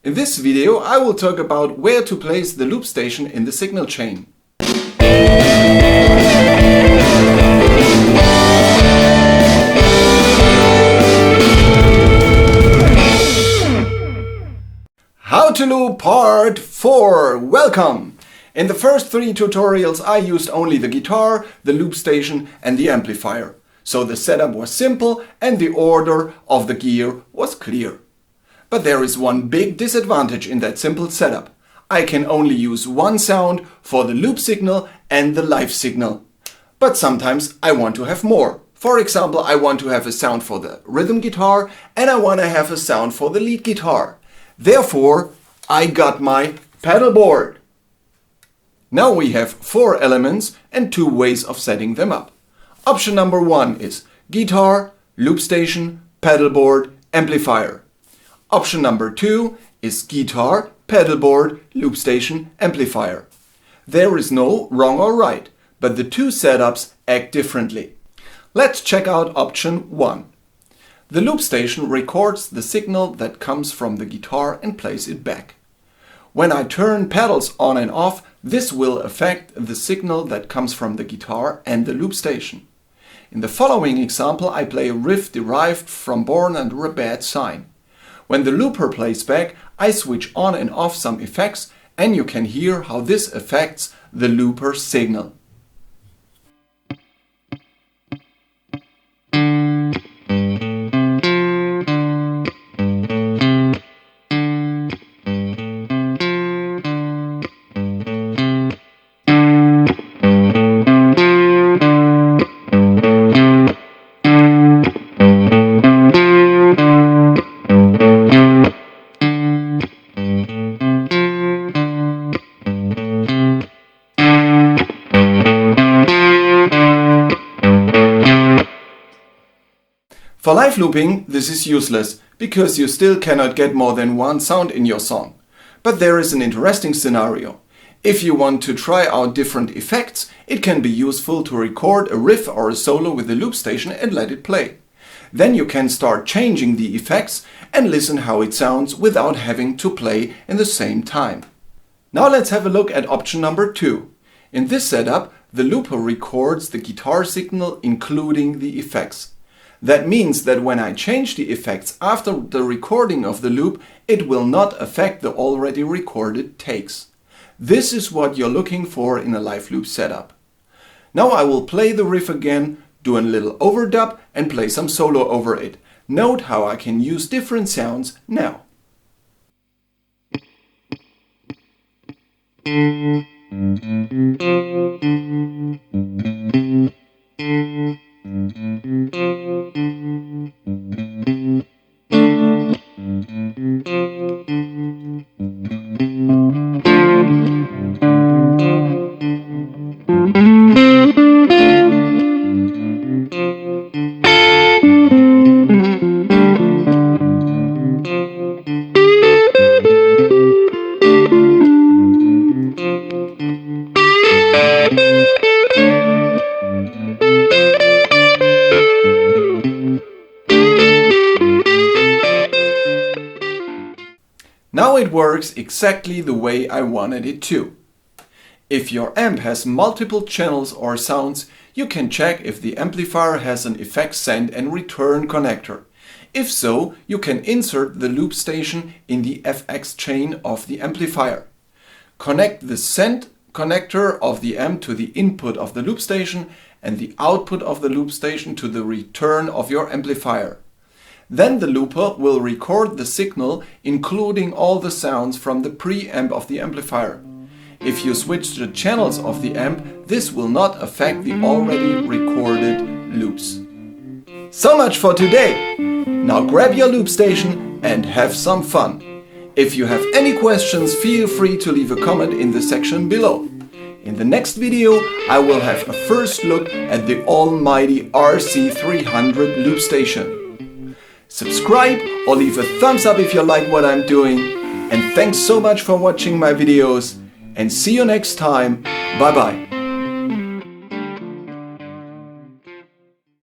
In this video I will talk about where to place the loop station in the signal chain. How to Loop Part 4! Welcome! In the first 3 tutorials I used only the guitar, the loop station and the amplifier. So the setup was simple and the order of the gear was clear. But there is one big disadvantage in that simple setup. I can only use one sound for the loop signal and the live signal. But sometimes I want to have more. For example, I want to have a sound for the rhythm guitar and I want to have a sound for the lead guitar. Therefore, I got my pedalboard. Now we have 4 elements and 2 ways of setting them up. Option number 1 is guitar, loop station, pedalboard, amplifier. Option number 2 is guitar, pedalboard, loop station, amplifier. There is no wrong or right, but the 2 setups act differently. Let's check out option 1. The loop station records the signal that comes from the guitar and plays it back. When I turn pedals on and off, this will affect the signal that comes from the guitar and the loop station. In the following example, I play a riff derived from Born Under a Bad Sign. When the looper plays back, I switch on and off some effects and you can hear how this affects the looper signal. For live looping, this is useless, because you still cannot get more than one sound in your song. But there is an interesting scenario. If you want to try out different effects, it can be useful to record a riff or a solo with the loop station and let it play. Then you can start changing the effects and listen how it sounds without having to play in the same time. Now let's have a look at option number 2. In this setup, the looper records the guitar signal including the effects. That means that when I change the effects after the recording of the loop, it will not affect the already recorded takes. This is what you're looking for in a live loop setup. Now I will play the riff again, do a little overdub and play some solo over it. Note how I can use different sounds now. Now it works exactly the way I wanted it to. If your amp has multiple channels or sounds, you can check if the amplifier has an effect send and return connector. If so, you can insert the loop station in the FX chain of the amplifier. Connect the send connector of the amp to the input of the loop station and the output of the loop station to the return of your amplifier. Then the looper will record the signal including all the sounds from the preamp of the amplifier. If you switch the channels of the amp, this will not affect the already recorded loops. So much for today! Now grab your loop station and have some fun! If you have any questions, feel free to leave a comment in the section below. In the next video I will have a first look at the almighty RC-300 loop station. Subscribe or leave a thumbs up if you like what I'm doing, and thanks so much for watching my videos, and see you next time. Bye bye.